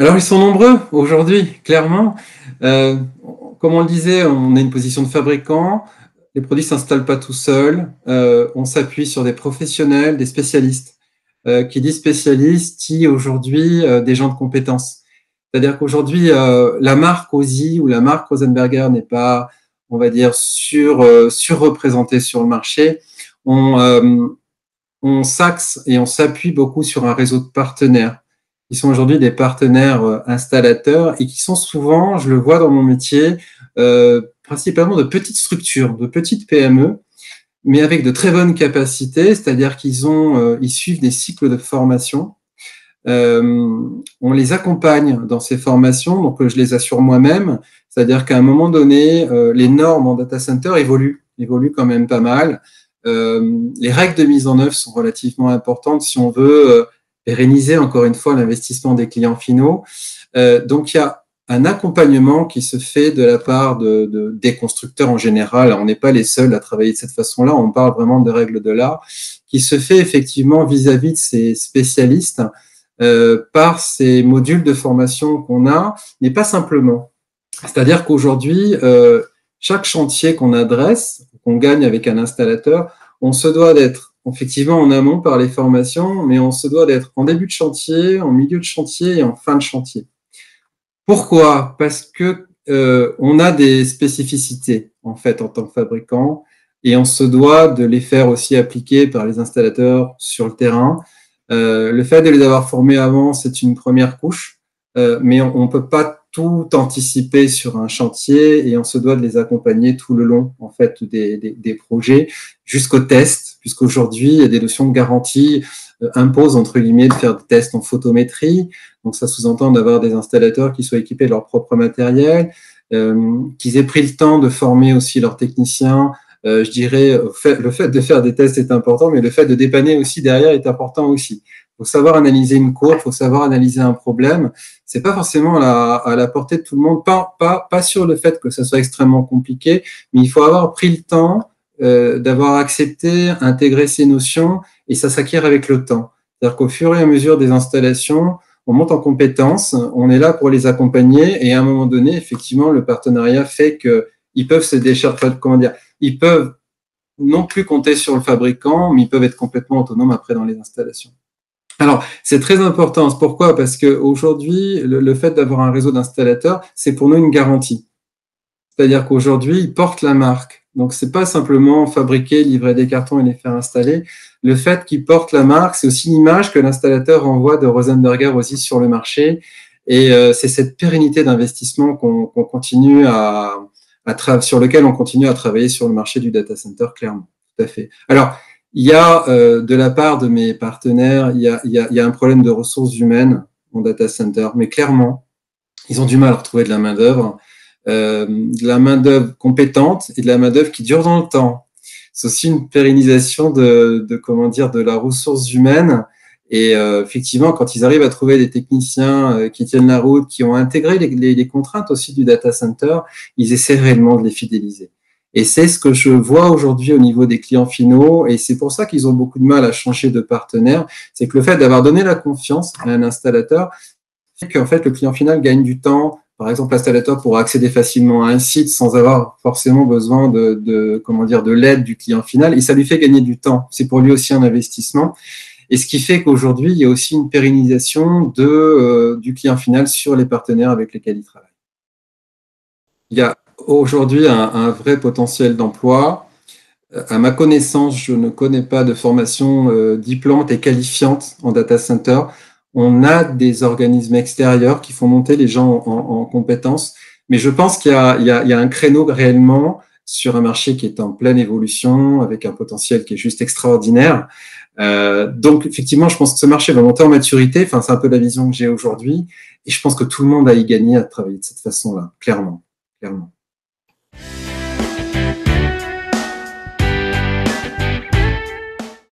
Alors, ils sont nombreux aujourd'hui, clairement. Euh, Comme on le disait, on a une position de fabricant. Les produits ne s'installent pas tout seuls. On s'appuie sur des professionnels, des spécialistes. Qui dit spécialiste dit aujourd'hui des gens de compétences. C'est-à-dire qu'aujourd'hui, la marque Ausy ou la marque Rosenberger n'est pas, on va dire, surreprésentée sur le marché. On, euh, on s'axe et on s'appuie beaucoup sur un réseau de partenaires qui sont aujourd'hui des partenaires installateurs et qui sont souvent, je le vois dans mon métier, principalement de petites structures, de petites PME, mais avec de très bonnes capacités, c'est-à-dire ils suivent des cycles de formation. On les accompagne dans ces formations, donc je les assure moi-même, c'est-à-dire qu'à un moment donné, les normes en data center évoluent quand même pas mal. Les règles de mise en œuvre sont relativement importantes si on veut pérenniser encore une fois l'investissement des clients finaux. Donc il y a un accompagnement qui se fait de la part des constructeurs en général. On n'est pas les seuls à travailler de cette façon-là. On parle vraiment de règles de l'art qui se fait effectivement vis-à-vis de ces spécialistes par ces modules de formation qu'on a, mais pas simplement. C'est-à-dire qu'aujourd'hui, chaque chantier qu'on adresse, qu'on gagne avec un installateur, on se doit d'être effectivement en amont par les formations, mais on se doit d'être en début de chantier, en milieu de chantier et en fin de chantier. Pourquoi? Parce que on a des spécificités en fait en tant que fabricant et on se doit de les faire aussi appliquer par les installateurs sur le terrain. Le fait de les avoir formés avant, c'est une première couche, mais on ne peut pas tout anticiper sur un chantier et on se doit de les accompagner tout le long en fait des projets jusqu'au test, puisqu'aujourd'hui il y a des notions de garantie imposent entre guillemets de faire des tests en photométrie. Donc ça sous-entend d'avoir des installateurs qui soient équipés de leur propre matériel, qu'ils aient pris le temps de former aussi leurs techniciens. Je dirais, le fait de faire des tests est important, mais le fait de dépanner aussi derrière est important aussi. Il faut savoir analyser une courbe, il faut savoir analyser un problème. C'est pas forcément à la portée de tout le monde, pas sur le fait que ça soit extrêmement compliqué, mais il faut avoir pris le temps d'avoir accepté, intégré ces notions, et ça s'acquiert avec le temps. C'est-à-dire qu'au fur et à mesure des installations, on monte en compétences, on est là pour les accompagner, et à un moment donné, effectivement, le partenariat fait qu'ils peuvent se décharger, comment dire, ils peuvent non plus compter sur le fabricant, mais ils peuvent être complètement autonomes après dans les installations. Alors, c'est très important. Pourquoi? Parce qu'aujourd'hui, le fait d'avoir un réseau d'installateurs, c'est pour nous une garantie. C'est-à-dire qu'aujourd'hui, ils portent la marque. Donc, c'est pas simplement fabriquer, livrer des cartons et les faire installer. Le fait qu'ils portent la marque, c'est aussi l'image que l'installateur envoie de Rosenberger aussi sur le marché. Et c'est cette pérennité d'investissement qu'on continue sur lequel on continue à travailler sur le marché du data center, clairement. Tout à fait. Alors, il y a de la part de mes partenaires, il y a un problème de ressources humaines en data center, mais clairement, ils ont du mal à retrouver de la main-d'œuvre compétente et de la main-d'œuvre qui dure dans le temps. C'est aussi une pérennisation de la ressource humaine. Et effectivement, quand ils arrivent à trouver des techniciens qui tiennent la route, qui ont intégré les contraintes aussi du data center, ils essaient réellement de les fidéliser. Et c'est ce que je vois aujourd'hui au niveau des clients finaux, et c'est pour ça qu'ils ont beaucoup de mal à changer de partenaire. C'est que le fait d'avoir donné la confiance à un installateur fait qu'en fait le client final gagne du temps. Par exemple, l'installateur pourra accéder facilement à un site sans avoir forcément besoin de l'aide du client final, et ça lui fait gagner du temps. C'est pour lui aussi un investissement. Et ce qui fait qu'aujourd'hui, il y a aussi une pérennisation du client final sur les partenaires avec lesquels il travaille. Il y a aujourd'hui un vrai potentiel d'emploi. À ma connaissance, je ne connais pas de formation diplômante et qualifiante en data center. On a des organismes extérieurs qui font monter les gens en compétences, mais je pense qu'il y a un créneau réellement sur un marché qui est en pleine évolution, avec un potentiel qui est juste extraordinaire. Donc, effectivement, je pense que ce marché va monter en maturité. Enfin, c'est un peu la vision que j'ai aujourd'hui. Et je pense que tout le monde a y gagné à travailler de cette façon-là, clairement. Clairement.